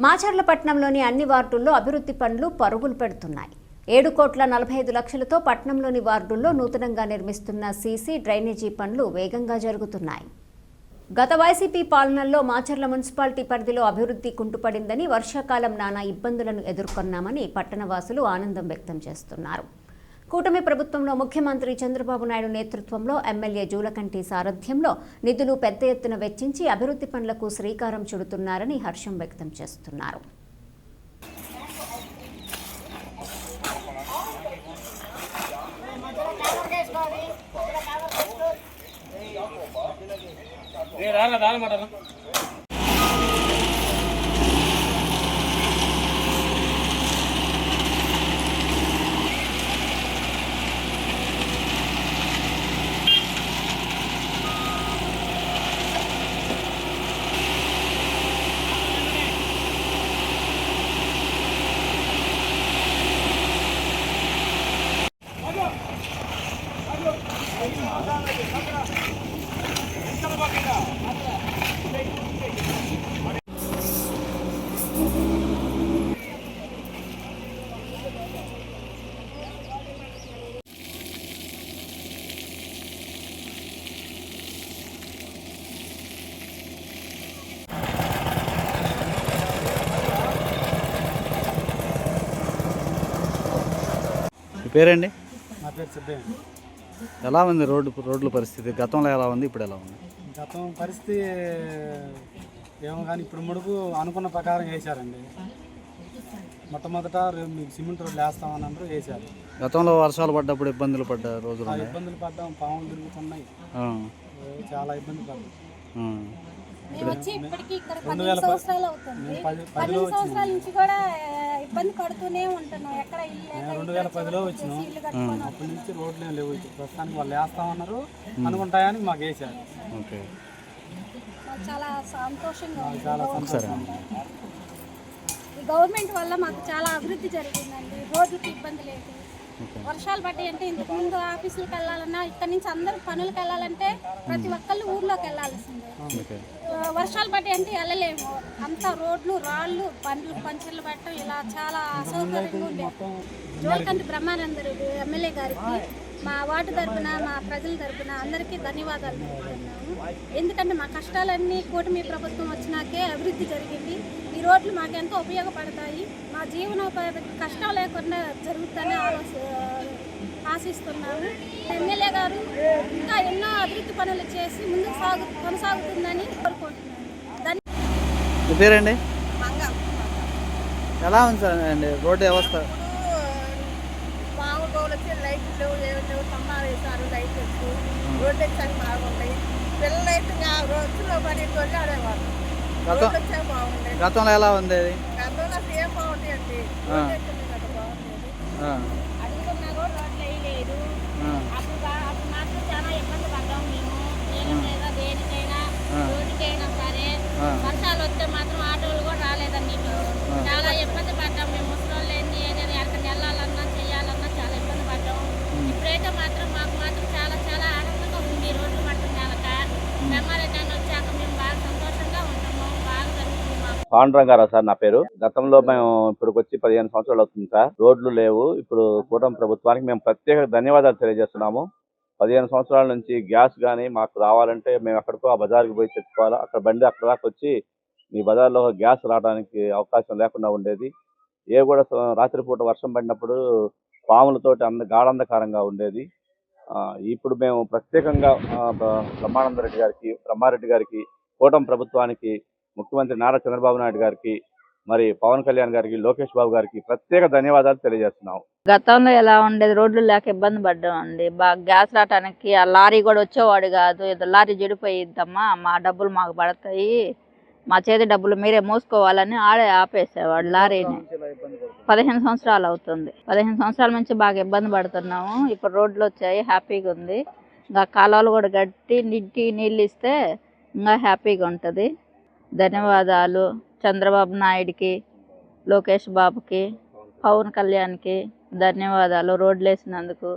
మాచర్లపట్నంలోని అన్ని వార్డుల్లో అభివృద్ధి పనులు పరుగులు పెడుతున్నాయి. 7,45,00,000తో పట్నంలోని వార్డుల్లో నూతనంగా నిర్మిస్తున్న సీసీ డ్రైనేజీ పనులు వేగంగా జరుగుతున్నాయి. గత వైసీపీ పాలనలో మాచర్ల మున్సిపాలిటీ పరిధిలో అభివృద్ధి కుంటుపడిందని, వర్షాకాలం నానా ఇబ్బందులను ఎదుర్కొన్నామని పట్టణవాసులు ఆనందం వ్యక్తం చేస్తున్నారు. కూటమి ప్రభుత్వంలో ముఖ్యమంత్రి చంద్రబాబు నాయుడు నేతృత్వంలో ఎమ్మెల్యే జూలకంటి సారథ్యంలో నిధులు పెద్ద ఎత్తున వెచ్చించి అభివృద్ధి పనులకు శ్రీకారం చుడుతున్నారని హర్షం వ్యక్తం చేస్తున్నారు. పేరండి? నా పేరు సిద్ధయ్య. ఎలా ఉంది రోడ్ల పరిస్థితి? గతంలో ఎలా ఉంది, ఇప్పుడు ఎలా ఉంది? గతం పరిస్థితి ఏమో కానీ ఇప్పుడు ముడుపు అనుకున్న ప్రకారం వేశారండి. మొట్టమొదట మీకు సిమెంట్ రోడ్లు వేస్తామన్నారు, వేశారు. గతంలో వర్షాలు పడ్డప్పుడు ఇబ్బందులు పడ్డ రోజులు ఇబ్బందులు పడ్డాం, పాములు తిరుగుతున్నాయి, చాలా ఇబ్బంది పడ్డాం. ఇప్పటికి ఇక్కడ 10 సంవత్సరాలు అవుతుంది. 10 సంవత్సరాల నుంచి కూడా ఇబ్బంది పడుతూనే ఉంటున్నాం. ఎక్కడ 2010లో వచ్చినాం. అప్పటి నుంచి రోడ్లు ఏం లేవు. ప్రస్తుతానికి వాళ్ళు వేస్తామన్నారు, అనుకుంటాయని మాకు వేసారు. చాలా సంతోషంగా ఉంది. చాలా సంతోషం. ఈ గవర్నమెంట్ వల్ల మాకు చాలా అభివృద్ధి జరిగిందండి. రోడ్లకి ఇబ్బంది లేదు. వర్షాలు పడ్డాయి అంటే ఇంతకు ముందు ఆఫీసులకు వెళ్ళాలన్నా, ఇక్కడ నుంచి అందరూ పనులకు వెళ్ళాలంటే ప్రతి ఒక్కళ్ళు ఊర్లోకి వెళ్ళాల్సిందే. వర్షాలు పడ్డాయి అంటే వెళ్ళలేము. అంతా రోడ్లు, రాళ్ళు, బండ్లు, పంచర్లు పెట్టడం ఇలా చాలా అసౌకర్యంగా ఉండేది. జోలకంటి బ్రహ్మానందరెడ్డి ఎమ్మెల్యే గారికి మా వార్డు తరఫున, మా ప్రజల తరఫున అందరికీ ధన్యవాదాలు తెలుపుతున్నాము. ఎందుకంటే మా కష్టాలన్నీ కూటమి ప్రభుత్వం వచ్చినాకే అభివృద్ధి జరిగింది. ఈ రోడ్లు మాకెంతో ఉపయోగపడతాయి. మా జీవనోపాధి కష్టం లేకుండా జరుగుతుందని ఆశిస్తున్నాము. ఎమ్మెల్యే గారు ఇంకా ఎన్నో అభివృద్ధి పనులు చేసి ముందుకు కొనసాగుతుందని కోరుకుంటున్నాను. పేరండి? ఎలా ఉంది సార్ అండి రోడ్డు వ్యవస్థ? మామూలు వచ్చి లైట్లు ఏమి స్తంభాలు వేసారు, లైట్లు వచ్చి రోడ్లు వచ్చాక బాగుంటాయి. పిల్లలు అయితే రోజులో పడి కొట్లాడేవారు. గతంలో ఎలా ఉంది? గతంలో సేమ్ బాగుంటాయండి. అడుగుతున్నా కూడా రోడ్లు వేయలేదు. అప్పుడు మాత్రం చాలా ఇబ్బంది పడ్డాము మేము. దేనికైనా దేనికైనా రోడ్డుకైనా సరే వర్షాలు వస్తే మాత్రం ఆటోలు కూడా రాలేదండి. చాలా ఇబ్బంది పడ్డాం మేము. ముసలి ఏదైనా ఎక్కడికి వెళ్ళాలన్నా చేయాలన్నా చాలా ఇబ్బంది పడ్డాం. ఇప్పుడైతే మాత్రం మాకు మాత్రం చాలా చాలా ఆనందంగా ఉంది. రోడ్లు పట్టడం చాలక బ్రహ్మారెడ్డి వచ్చాక మేము బాగా సంతోషంగా ఉంటాము. బాగా జరుగుతుంది మాకు. పాండురంగ గారా సార్ నా పేరు. గతంలో మేము ఇప్పుడు వచ్చి 15 సంవత్సరాలు అవుతుంది సార్. రోడ్లు లేవు. ఇప్పుడు కూటమి ప్రభుత్వానికి మేము ప్రత్యేక ధన్యవాదాలు తెలియజేస్తున్నాము. 15 సంవత్సరాల నుంచి గ్యాస్ కానీ మాకు రావాలంటే మేము ఎక్కడికో ఆ బజార్కి పోయి తెచ్చుకోవాలి. అక్కడ బండి అక్కడ దాకా వచ్చి మీ బజార్లో గ్యాస్ రావడానికి అవకాశం లేకుండా ఉండేది. కూడా రాత్రిపూట వర్షం పడినప్పుడు పాములతోటి గాఢంధకారంగా ఉండేది. ఇప్పుడు మేము ప్రత్యేకంగా బ్రహ్మారెడ్డి గారికి, కూటమి ప్రభుత్వానికి, ముఖ్యమంత్రి నారా చంద్రబాబు నాయుడు గారికి, మరి పవన్ కళ్యాణ్ గారికి, లోకేష్ బాబు గారికి ప్రత్యేక ధన్యవాదాలు తెలియజేస్తున్నాం. గతంలో ఎలా ఉండేది, రోడ్లు లేక ఇబ్బంది పడ్డాం అండి. బాగా గ్యాస్ రావడానికి ఆ లారీ కూడా వచ్చేవాడు కాదు. ఏదో లారీ చెడిపోయిద్దమ్మా, మా డబ్బులు మాకు పడతాయి, మా చేతి డబ్బులు మీరే మోసుకోవాలని ఆడే ఆపేసేవాడు లారీని. 15 సంవత్సరాలు అవుతుంది. 15 సంవత్సరాల నుంచి బాగా ఇబ్బంది పడుతున్నాము. ఇప్పుడు రోడ్లు వచ్చాయి, హ్యాపీగా ఉంది. ఇంకా కాలువలు కూడా గట్టి నీళ్ళు ఇస్తే ఇంకా హ్యాపీగా ఉంటుంది. ధన్యవాదాలు చంద్రబాబు నాయుడికి, లోకేష్ బాబుకి, పవన్ కళ్యాణ్కి ధన్యవాదాలు రోడ్లు వేసినందుకు.